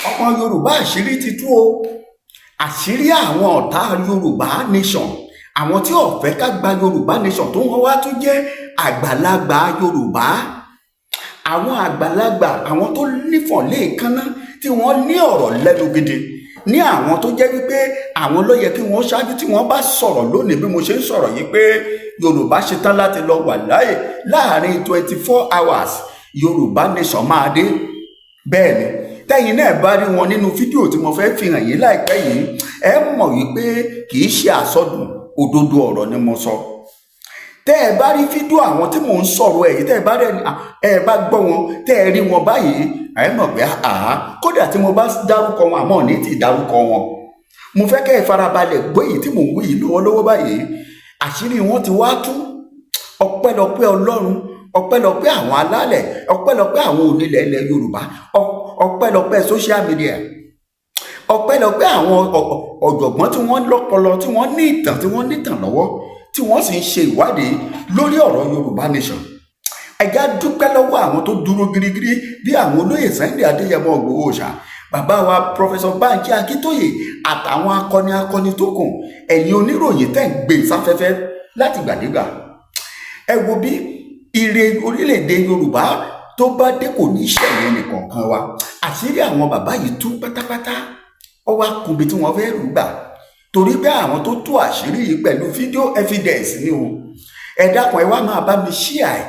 ọmọ Yorùbá àṣírí ti tú o. Àṣírí àwọn ọ̀tá Yorùbá nation, àwọn tí ò fẹ́ ká gba Yorùbá nation tó wọ́n wá tún jẹ́ àgbàlagbà Yorùbá. Àwọn àgbàlagbà, àwọn tó nífọ̀n léèkánná, tí wọ́n ní ọ̀rọ̀ lẹ́nu gidi, ní àwọn tó jẹ́ wípé àwọn ló yẹ kí wọ́n ṣáájú tí wọ́n bá sọ̀rọ̀ lónìí bí mo ṣe ń sọ̀rọ̀ yìí pé Yorùbá ṣetán láti lọ wà láàyè láàrin 24 hours Yorùbá nation máa dé. Bẹ́ẹ̀ ni tẹ́yìn náà bá rí wọn nínú fídíò tí mo fẹ́ fi hàn yín láìpẹ́ yìí, ẹ mọ̀ wípé kì í ṣe àsọdùn, òdodo ọ̀rọ̀ ni mo sọ. Tẹ́ ẹ bá rí fídíò àwọn tí mò ń sọ̀rọ̀ ẹ̀ yìí, tẹ́ ẹ bá gbọ́ wọn, tẹ́ ẹ rí wọn báyìí, ẹ mọ̀ pé kódà tí mo bá dárúkọ wọn àmọ́ ní ti dárúkọ wọn. Mo fẹ́ kẹ́ ẹ farabalẹ̀ gbọ́ èyí tí mò ń wí yìí lọ́wọ́lọ́wọ́ báyìí. Àṣírí wọn ti wá tú, ọpẹ́lọpẹ́ Ọlọ́run, ọpẹ́lọpẹ́ àwọn alálẹ̀, ọpẹ́lọpẹ́ àwọn onílẹ̀ ilẹ̀ Yorùbá, ọpẹ́lọpẹ́ social media, ọpẹ́lọpẹ́ àwọn ọ̀jọ̀gbọ́n tí wọ́n lọ́pọlọ, tí wọ́n ní ìtàn lọ́wọ́, tí wọ́n sì ń ṣe ìwádìí lórí ọ̀rọ̀ Yorùbá nation. Ẹja dúpẹ́ lọ́wọ́ àwọn tó dúró girigiri bí àwọn olóyè Sunday Adéyẹmọ Ìgbòho Òòṣà, bàbá wa Professor Banji Akíntóyè àtàwọn akọni tó kù, ẹ̀yin oníròyìn tẹ́ ń gbé sáfẹ́fẹ́ láti gbàdégbà. Ẹ wo bí ire orílẹ̀-èdè Yorùbá tó bá dé kò ní ṣẹ̀yìn nìkọ̀ọ̀kan wa. Àṣírí àwọn bàbá yìí tú pátápátá, ó wá kùnbi tí wọ́n fẹ́ rú gbà, torí pé àwọn tó tú àṣírí yìí pẹ̀lú fídíò evidence ni o. Ẹ dákun, ẹ wá máa bá mi share,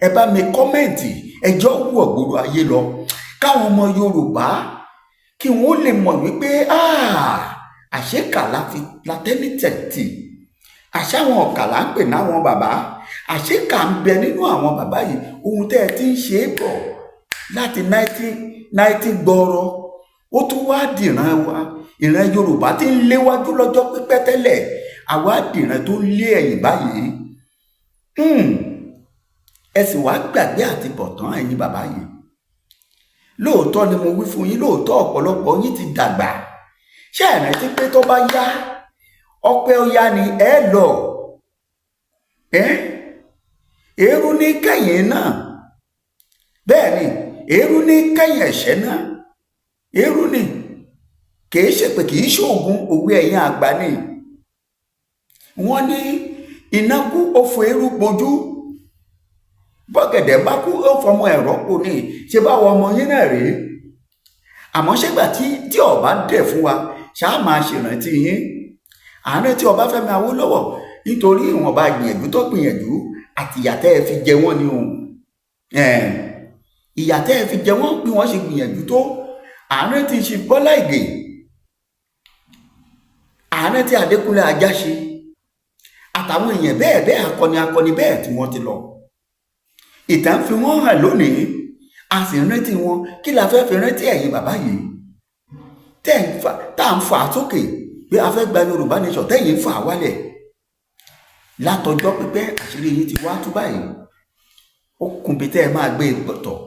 ẹ bá mi kọ́mẹ̀ntì, ẹjọ́ wù ọ̀gbọ̀rọ̀ ayé lọ, káwọn ọmọ Yorùbá kí wọ́n lè mọ̀ wípé àṣekà látẹ́nítẹ̀tì, àṣàwọn ọ̀kàlà ń pè náwọn bàbá, àṣekà ń bẹ nínú àwọn bàbá yìí. Ohun tẹ́ ẹ ti ń ṣe é bọ̀ láti 1990 gbọ́rọ̀, ó tún wá dìran wa. Ìran Yorùbá ti ń léwájú lọ́jọ́ pípẹ́ tẹ́lẹ̀, àwa dìran tó ń lé ẹ̀yìn báyìí. Ẹ sì wá gbàgbé àti bọ̀tán ẹ̀yin bàbá yìí. Lóòótọ́ ni mo wí fún yín, lóòótọ́ ọ̀pọ̀lọpọ̀ yín ti dàgbà. Ṣé ẹ rántí pé tó bá yá, ọpẹ́ ó yá ni ẹ lọ. Eérú ní kẹ́yìn náà, bẹ́ẹ̀ ni eérú ní kẹ́yìn ẹ̀ṣẹ̀ náà. Eérú ni kìí ṣe pé kìí ṣoògùn, òwe ẹ̀yin àgbà ni. Wọ́n ní iná kú ó fọ eérú pojú, bọ́gẹ̀dẹ̀ bá kú ó fọmọ ẹ̀rọ pò ní. Ṣé báwo ọmọ yín náà rèé? Àmọ́ ṣégbà tí ọba dẹ̀ fún wa ṣáà máa ṣèrántí yín. Àárẹ̀ tí Ọbáfẹ́mi Awólọ́wọ̀, nítorí ìwọ̀nba gbìyànjú tó gbìyànjú àti ìyà tẹ́ ẹ fi jẹ wọ́n ni o. Ìyà tẹ́ ẹ fi jẹ wọ́n bí wọ́n ṣe gbìyànjú tó. Àárẹ̀ tí ṣe Bọ́lá Ìgè, àárẹ̀ tí Adékúnlé Ajáṣe, àtàwọn èèyàn bẹ́ẹ̀ akọni bẹ́ẹ̀ tí wọ́n ti lọ. Ìtàn fi wọ́n hàn lónìí, a sì ń rántí wọn. Kí la fẹ́ fi rántí ẹ̀yin bàbá yìí tá à ń fà sókè pé a fẹ́ gba Yorùbá nation, tẹ́yìn ń fà wálẹ̀ látọjọ́ pípẹ́? Àṣírí yìí ti wá tú báyìí, ó kùnbi tẹ́ ẹ máa gbé pọ̀tọ̀.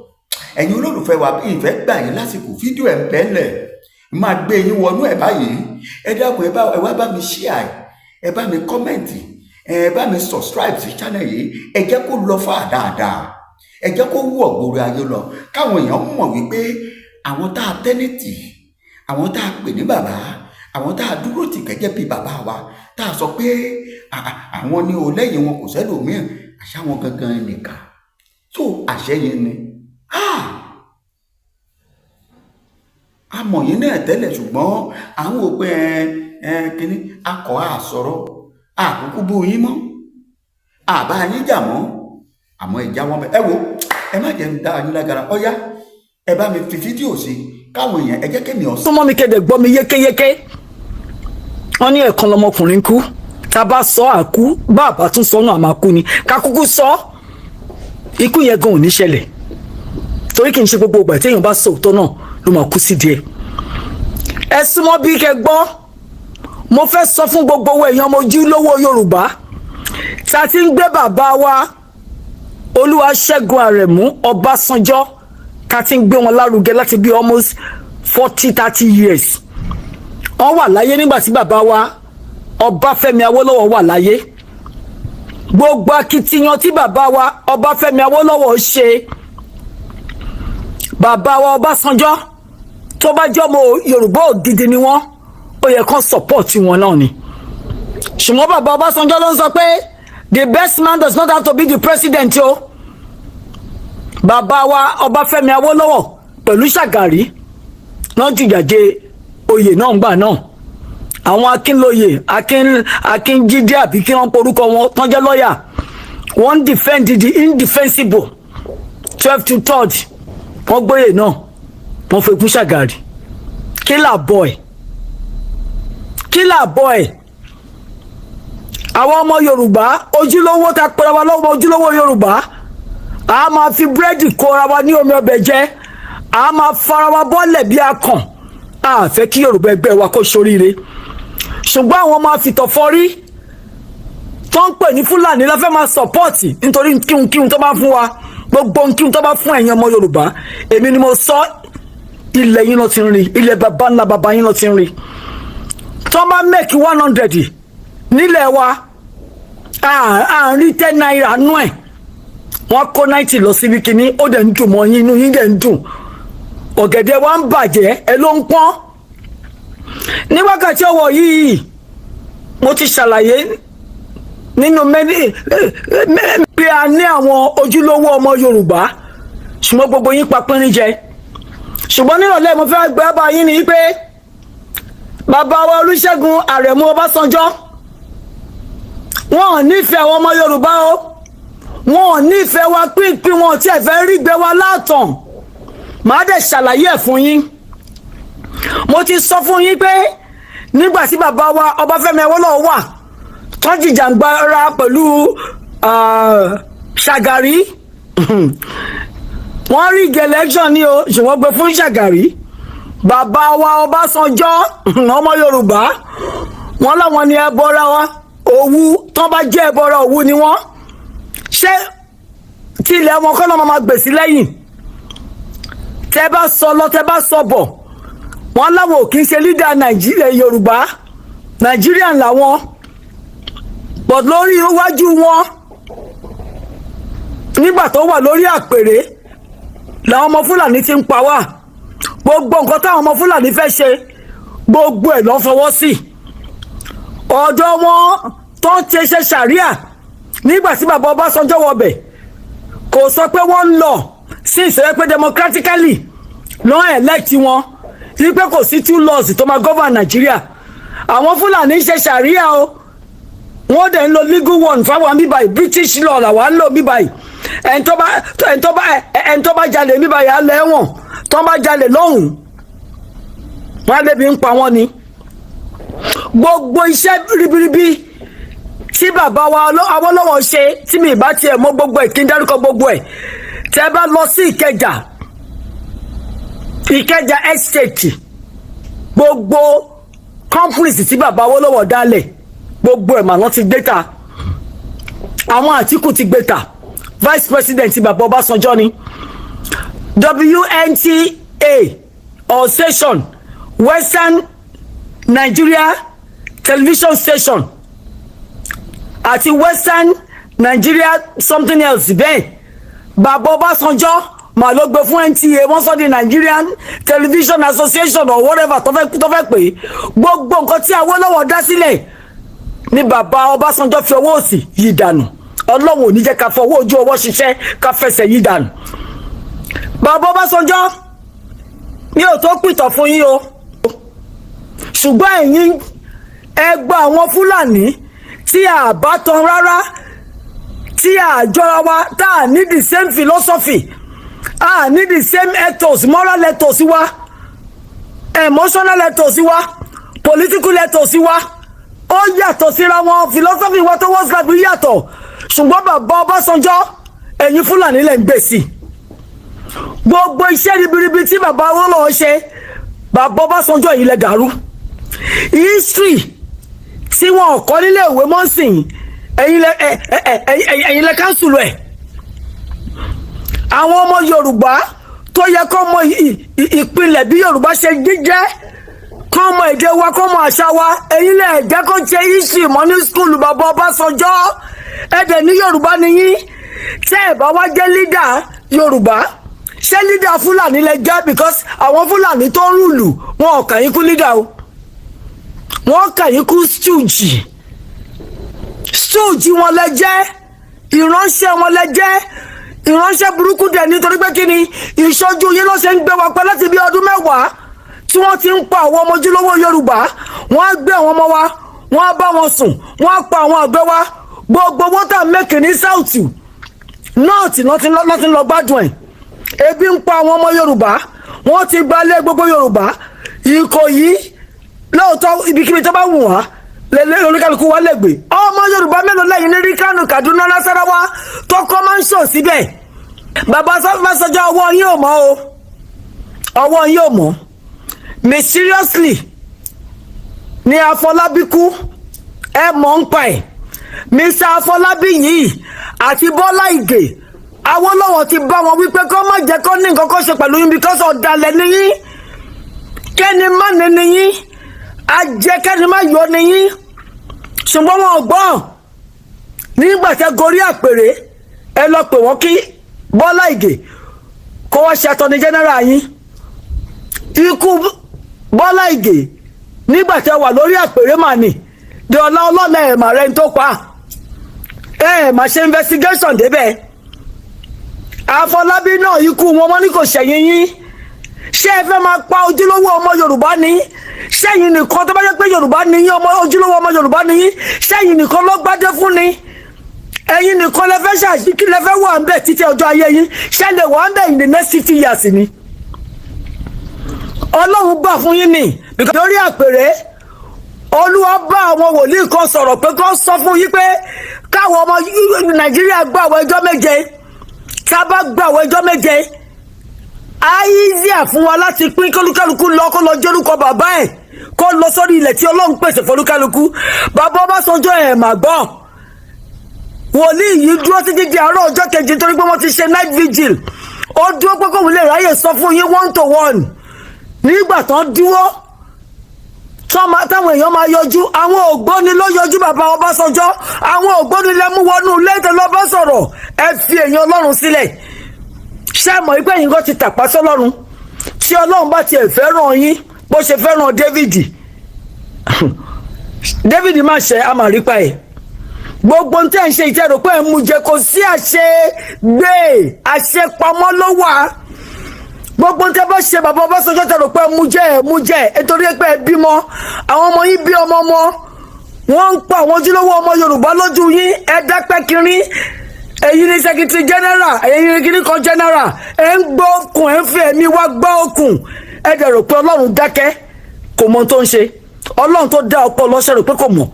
Ẹ̀yin olólùfẹ́ wa, bí ìfẹ́ gbà yín lásìkò, fídíò ẹ̀ ń bẹ́ẹ̀lẹ̀, máa gbé yín wọnú ẹ̀ báyìí. Ẹ dákun, ẹ wá bá mi share, ẹ bá mi kọ́mẹ̀ntì, ẹ bá mi subscribe sí channel yìí. Ẹ jẹ́ kó lọ fà dáadáa, ẹ jẹ́ kó wú ọ̀gbọ̀rọ̀ ayé lọ, káwọn èèyàn mọ̀ wípé àwọn tá a tẹ́nìtì, àwọn tá a pè ní bàbá, àwọn tá a dúró tì gẹ́gẹ́ bí bàbá wa, tá a sọ pé àwọn ni ò lẹ́yìn wọn kò sẹ́lòmíràn, àṣà wọn gangan nìkan. tó àṣẹ yẹn ni àmọ́ yín náà tẹ́lẹ̀ ṣùgbọ́n àwọn òpin kínní akọ̀ àsọ̀rọ̀ àkókò bó yín mọ́ àbá yín jà mọ́ àmọ́ ìjà wọn bẹ ẹ wo ẹ má jẹ́ ń dá yín lágara ọ̀yá ẹ bá mi fi fídíò sí káwọn èèyàn ẹ jẹ́ kémi ọ̀sán. súnmọ́ mi kéde gbọ́ mi yékéyéké wọ́n ní ẹ̀kan lọmọkùnrin kú tá a bá sọ àkú bá àbá tún sọ náà àmà kú ni ká kúkú sọ ikú yẹn gan ò ní ṣẹlẹ̀ torí kì í ṣe gbogbo ìgbà téèyàn bá sọ òótọ́ náà ló máa kú sí díẹ̀. ẹ súnmọ́ bí kẹ́ gbọ́ mo fẹ́ sọ fún gbogbo èèyàn ọmọ ojúlówó Yorùbá tá a ti ń gbé bàbá wa Olúwaṣẹ́gun Àrẹ̀mú Ọbásanjọ́ ká ti ń gbé wọn lárugẹ láti bí almost 40-30 years. wọ́n wà láyé nígbà tí bàbá wa Ọbáfẹ́mi Awólọ́wọ̀ wà láyé. gbogbo akitiyan tí bàbá wa Ọbáfẹ́mi Awólọ́wọ̀ ṣe bàbá wa Ọbásanjọ́ tó bá jẹ́ ọmọ Yorùbá ògidì ni wọ́n ó yẹ kán support wọn náà ni. ṣùgbọ́n bàbá Ọbásanjọ́ ló ń sọ pé the best man does not have to be the president o. bàbá wa Ọbáfẹ́mi Awólọ́wọ̀ pẹ̀lú Ṣàgàrí náà jùjàjẹ oyè náà ń gbà náà. àwọn Akínlóye Akínjídé àbí kí wọ́n porúkọ wọn tán jẹ́ lọ́ọ̀yà wọ́n defend the indefensible 12 to 3rd wọ́n gbóyè náà wọ́n fi kún Ṣàgàrí. killer boy àwọn ọmọ Yorùbá ojúlówó ta pẹ̀lú wa lọ́wọ́ ojúlówó Yorùbá a máa fi búrẹ́dì kóra wa ní omi ọbẹ̀ jẹ a máa fara wa bọ́lẹ̀ bí akàn a fẹ́ kí Yorùbá ẹgbẹ́ wa kó ṣoríire ṣùgbọ́n àwọn máa fìtọ̀ fọ́rí tó ń pè ní Fúlàní la fẹ́ máa sọ̀pọ́ọ̀tì nítorí kíhun tó bá fún wa gbogbo kíhun tó bá fún ẹ̀yin ọmọ Yorùbá èmi ni mo sọ ilẹ̀ yín lọ ti ń rí ilẹ̀ bàbá ńlá bàbá yín lọ ti ń rí tó bá mẹ́kì 100 nílẹ̀ wa àárín 10 naira nú ẹ̀ wọ́n kó 90 lọ síbi kìíní ó dẹ̀ ń dùn mọ́ yín inú yín dẹ̀ ń dùn ọ̀gẹ̀dẹ̀ wa ń bàjẹ́ ẹ ló ń pọ́n ní wákàtí ọwọ́ yìí mo ti ṣàlàyé nínú pé a ní àwọn ojúlówó ọmọ Yorùbá ṣùgbọ́n gbogbo yín pa pínrín jẹ ṣùgbọ́n nírọ̀lẹ́ mo fẹ́ gbé bá yín ni pé bàbá wa Olúṣẹ́gun Àrẹ̀mú Ọbásanjọ́ wọn ò nífẹ̀ẹ́ àwọn ọmọ Yorùbá o wọn ò nífẹ̀ẹ́ wa pínpín wọn tí ẹ fẹ́ rí gbé wa látàn màá dẹ̀ ṣàlàyé ẹ̀ fún yín mo ti sọ fún yín pé nígbà tí bàbá wa Ọbáfẹ́mi Awólọ́wọ̀ wà tó jìjàǹgbara pẹ̀lú Ṣàgàrí wọ́n rí election ní o ṣùgbọ́n gbé fún Ṣàgàrí bàbá wa Ọbásanjọ́ ọmọ Yorùbá wọ́n láwọn ni ẹbọra wa Òwu tó bá jẹ́ ẹbọra Òwu ni wọ́n ṣé tí ilẹ̀ wọn kọ́ náà máa gbèsè lẹ́yìn tẹ́ bá sọ lọ tẹ́ bá sọ bọ̀ wọ́n láwọn ò kí ń ṣe leader Nàìjíríà Yorùbá Nàìjíríà làwọn but lórí iwájú wọn nígbà tó wà lórí àpèrè làwọn ọmọ Fúlàní ti ń pa wá gbogbo nǹkan táwọn ọmọ Fúlàní fẹ́ ṣe gbogbo ẹ̀ ló fọwọ́ sí ọ̀dọ̀ wọn tó ń ṣe ṣàríà nígbà tí bàbá Ọbásanjọ́ wọbẹ̀ kò sọ pé wọ́n ń lọ sí ìṣẹ̀lẹ̀ pé democratically lọ́n elect wọn wípé kò sí 2 laws tó máa govern Nàìjíríà àwọn Fúlàní ń ṣe ṣàríà o wọ́n dẹ̀ ń lo legal one fáwọn bíbáyìí British law làwọn ń lò bíbáyìí ẹni tó bá jalè bíbáyìí á lẹ́wọ̀n tó bá jalè lọ́hùn wọ́n á lébi ń pa wọ́n ni gbogbo iṣẹ́ ribiribi tí bàbá wa Awólọ́wọ̀ ṣe tí mi ìbá tiẹ̀ mọ̀ gbogbo ẹ̀ kí n dárúkọ gbogbo ẹ̀ tẹ́ bá lọ sí Ìkẹjà estate gbogbo companies tí bàbá Awólọ́wọ̀ dálẹ̀ gbogbo ẹ̀ mà lọ́ ti gbé ta àwọn Àtíkù ti gbé ta vice president ti bàbá Ọbásanjọ́ ni WNTA or station Western Nigeria television station àti Western Nigeria something else bẹ́ẹ̀ bàbá Ọbásanjọ́ mà ló gbé fún NTA wọ́n sọ di Nigerian Television Association or whatever tó fẹ́ pè gbogbo nǹkan tí Awólọ́wọ̀ dá sílẹ̀ ní bàbá Ọbásanjọ́ fi ọwọ́ òsì yí dànù Ọlọ́run ò ní jẹ́ ká fọwọ́ ojú ọwọ́ ṣiṣẹ́ ká fẹsẹ̀ yí dànù bàbá Ọbásanjọ́ mi ò tó pìtàn fún yín o ṣùgbọ́n ẹ̀yin ẹgbẹ́ àwọn Fúlàní tí a bá tan rárá tí a jọra wa tá a ní the same philosophy a ní the same ethos moral ethos wa emotional ethos wa political ethos wa ó yàtọ̀ síra wọn philosophy wa tó wọ́n sàbí yàtọ̀ ṣùgbọ́n bàbá Ọbásanjọ́ ẹ̀yin Fúlàní lẹ́ ń gbé sí gbogbo iṣẹ́ ribiribi tí bàbá Awólọ́wọ̀ ṣe bàbá Ọbásanjọ́ yìí lẹ dàrú history tí wọn kọ́ nílé ìwé mọ́sìn ẹ̀yin lẹ káńsùlù ẹ̀ àwọn ọmọ Yorùbá tó yẹ kó mọ ìpìlẹ̀ bí Yorùbá ṣe jíjẹ́ kó mọ èdè wa kó mọ àṣà wa ẹ̀yin lẹ jẹ́ kó ṣe history mọ́ ní skúlù bàbá Ọbásanjọ́ ẹ̀dẹ̀ ní Yorùbá nìyí tẹ́ ẹ̀ bá wá jẹ́ leader Yorùbá ṣé leader Fúlàní lẹ jẹ́ because àwọn Fúlàní tó ń rúlù wọn ò kàn yín kú leader o wọ́n kàn yín kú stooge wọn lẹ jẹ́ ìránṣẹ́ wọn lẹ jẹ́ ìránṣẹ́ burúkú dẹ̀ nítorí pé kí ni ìṣojú yín ló ṣe ń gbé wa pẹ́ láti bí ọdún 10 tí wọ́n ti ń pa àwọn ọmọ ojúlówó Yorùbá wọ́n á gbé àwọn ọmọ wa wọ́n á bá wọn sùn wọ́n á pa àwọn àgbẹ̀ wa gbogbo wọ́tà mẹ́kì ní south north lọ́tí lọ gbádùn ẹ̀ ebi ń pa àwọn ọmọ Yorùbá wọ́n ti gbalẹ̀ gbogbo Yorùbá Ìkòyí lóòótọ́ ibikíbi tó bá wù wá lẹ́lẹ́ oníkálukú wa lẹ́gbẹ̀ẹ́ ọmọ Yorùbá mélòó lẹ́yìn ní rí Kánò Kaduna Nasarawa tó kọ́ máa ń ṣò síbẹ̀ bàbá Ọbásanjọ́ ọwọ́ yín ò mọ́ o ọwọ́ yín ò mọ́ mysteriously ní Afọlábí kú ẹ mọ̀ ń pa ẹ̀ Mr. Afọlábí yìí àti Bọ́lá Ìgè Awólọ́wọ̀ ti bá wọn wípé kó má jẹ́ kó ní nǹkan kan ṣe pẹ̀lú yín because ọ̀dàlẹ̀ ni yín kẹ́ni má ní ni yín ajẹ́kẹ́ni má yọ ni yín ṣùgbọ́n wọn ò gbọ́ nígbà tẹ́ gorí àpèrè ẹ lọ pè wọ́n kí Bọ́lá Ìgè kó wá ṣe attorney general yín ikú Bọ́lá Ìgè nígbà tẹ́ wà lórí àpèrè mà ní di ọlọ́ọ̀lọ́lá ẹ̀ mà rẹ̀ ń tó pa ẹ̀ mà ṣe investigation débẹ̀ Afọlábí náà ikú wọn ní kò ṣẹ̀yìn yín ṣé ẹ fẹ́ máa pa ojúlówó ọmọ Yorùbá ní ṣẹ́yìn nìkan tó bá jẹ́ pé Yorùbá ní yín ojúlówó ọmọ Yorùbá ní yín ṣẹ́yìn nìkan ló gbádé fún ni ẹ̀yin nìkan lẹ fẹ́ ṣàṣìkí lẹ fẹ́ wà ń bẹ̀ títí ọjọ́ ayé yín ṣẹ́ lè wà ń bẹ̀ in the next 50 years ni Ọlọ́run gbà fún yín ni lórí àpèrè Olúwa bá àwọn wòlíì kan sọ̀rọ̀ pé kó sọ fún yín pé káwọn ọmọ Nàìjíríà gbà àwọn ẹjọ́ méje ká bá gbà àwọn ẹjọ́ méje àìsíà fún wa láti pín kólúkálukú lọ kó lọ jórúkọ bàbá ẹ̀ kó lọ sórí ilẹ̀ tí Ọlọ́run pèsè fólúkálukú bàbá Ọbásanjọ́ ẹ̀ mà gbọ́ wòlíì yìí dúró títí di àárọ̀ ọjọ́ kejì torí pé wọ́n ti ṣe night vigil ó dúró pé kóun lè ráyè sọ fún yín 1-to-1 nígbà tán dúró táwọn èèyàn máa yọjú àwọn ògbóni ló yọjú bàbá Ọbásanjọ́ àwọn ògbóni lẹ mú wọnú léde lọ bá sọ̀rọ̀ ẹ fi èèyàn Ọlọ́run sílẹ̀ ṣé mọ̀ pé yín kan ti tàpá sọ́lọ́run tí Ọlọ́run bá tiẹ̀ fẹ́ràn yín bó ṣe fẹ́ràn David má ṣe àmàrípa ẹ̀ gbogbo ń tẹ́ ń ṣe ìtẹ́rù pé ẹ̀ mú jẹ kò sí àṣegbé àṣepamọ́ ló wà gbogbo ń tẹ́ bá ṣe bàbá Ọbásanjọ́ tẹ́rù pé mú jẹ́ nítorí pé ẹ bímọ àwọn ọmọ yín bí ọmọ wọn ń pa àwọn ojúlówó ọmọ Yorùbá lójú yín ẹ dápẹ́ kiri èyí ni secretary general èyí ni kiri kan general ẹ ń gbọ́ okùn ẹ ń fi ẹ̀mí wá gbọ́ okùn ẹ dẹ̀ rò pé Ọlọ́run dákẹ́ kò mọ tó ń ṣe Ọlọ́run tó dá ọpọlọ ṣe rò pé kò mọ̀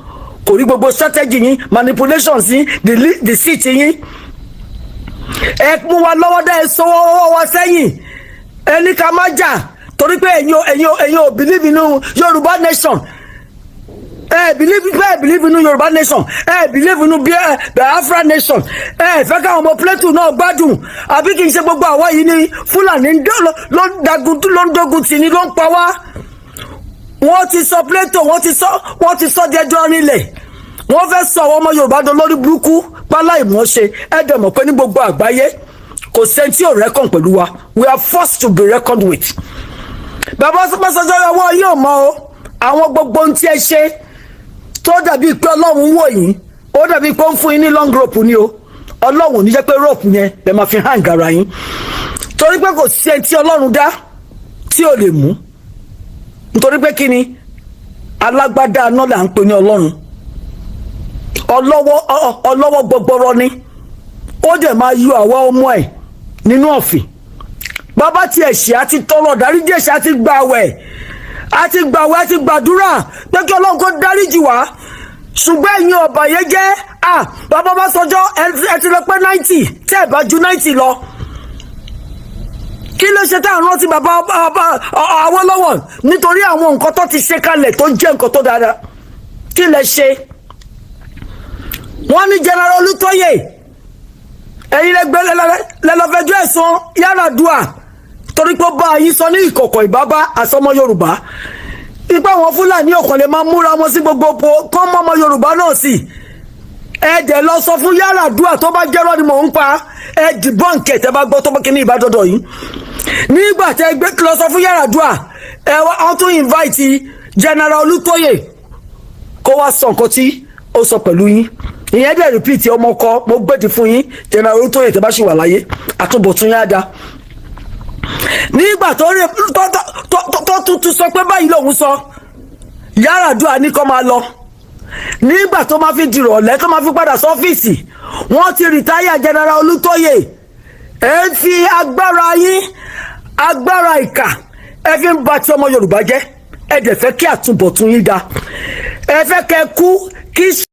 kò rí gbogbo strategy yín manipulations yín deceit yín ẹ mú wa lọ́wọ́ dá ẹ sọ ọwọ́ wa sẹ́yìn ẹ ní ká má jà torí pé ẹ̀yin ò believe inú Yorùbá nation believe inú Yorùbá nation believe inú Biafra nation fẹ́ káwọn ọmọ Plateau náà gbádùn àbí kì í ṣe gbogbo àwa yìí ní Fúlàní ló ń dogun tì ní ló ń pa wá wọ́n ti sọ Plateau wọ́n ti sọ di ẹjọ́ nílẹ̀ wọ́n fẹ́ sọ àwọn ọmọ Yorùbá dán lórí burúkú pálá ìmọ̀ọ́ṣe ẹ̀dẹ̀ mọ̀ pé ní gbogbo àgbáyé kò sẹ́ni tí ò rẹ́kọ̀n pẹ̀lú wa we are forced to be reckoned with bàbá Ọbásanjọ́ ọwọ́ yóò mọ o àwọn gbogbo ohun tí ẹ ṣe tó dàbí pé Ọlọ́run wò yín ó dàbí pé ó ń fún yín ní long rope ni o Ọlọ́run ò ní jẹ́ pé rope yẹn lè máa fi hang ara yín torí pé kò sí ẹni tí Ọlọ́run dá tí ò lè mú nítorí pé kí ni alágbádá aná là ń pè ní Ọlọ́run ọlọ́wọ́ gbọgbọrọ ni ó dẹ̀ máa yọ àwa ọmọ ẹ̀ nínú ọ̀fìn bàbá tí ẹ̀ṣẹ̀ àti tọrọ dáríjì ẹ̀ṣẹ̀ àti gbàwẹ̀ àti gbàdúrà pé kí Ọlọ́run kó dáríjì wá ṣùgbọ́n ẹ̀yin ọ̀bà yẹn jẹ́ bàbá Ọbásanjọ́ ẹ ti lọ pé 90 tẹ́ ẹ̀ bá ju 90 lọ kí ló ṣe tá à ń rántí bàbá Awólọ́wọ̀ nítorí àwọn nǹkan tó ti ṣe kalẹ̀ tó jẹ́ nǹkan tó dára kí lẹ ṣe wọ́n ní General Olútóyè ẹ̀yin lẹ́lọ́fẹ́jọ́ ẹ̀sùn Yar'Adua torí pé ó bá yín sọ ní ìkọ̀kọ̀ ìbábá àsọmọ Yorùbá ipa àwọn Fúlàní ọ̀kan lè máa múra wọn sí gbogbo kọ́ mọ́ ọmọ Yorùbá náà sí ẹ̀jẹ̀ lọ sọ fún Yar'Adua tó bá jẹ́rọ́ ni mò ń pa ẹ̀ dìbọ́ǹkẹ̀ tẹ́ bá gbọ́ tó bá kí ní ìbádọ́dọ̀ yìí nígbà tẹ́ gbé lọ sọ fún Yar'Adua ẹ wá wọ́n tún invite General Olútóyè kó wá sọ nǹkan tí ó sọ pẹ̀lú yín ìyẹn dẹ̀ repeat ọmọ ọkọ mo gbèdì fún yín General Olútóyè tẹ́ bá ṣì wà láyé àtúbọ̀tún yá da nígbà tó tuntun sọ pé báyìí lòun sọ Yar'Adua ní kó máa lọ nígbà tó máa fi dìrọ̀lẹ́ tó máa fi padà sọ́fíìsì wọ́n ti rìtáyà General Olútóyè ẹ ń fi agbára yín agbára ìkà ẹ fi ń ba ti ọmọ Yorùbá jẹ́ ẹ dẹ̀ fẹ́ kí àtúbọ̀tún yín da ẹ fẹ́ kẹ́ kú kí.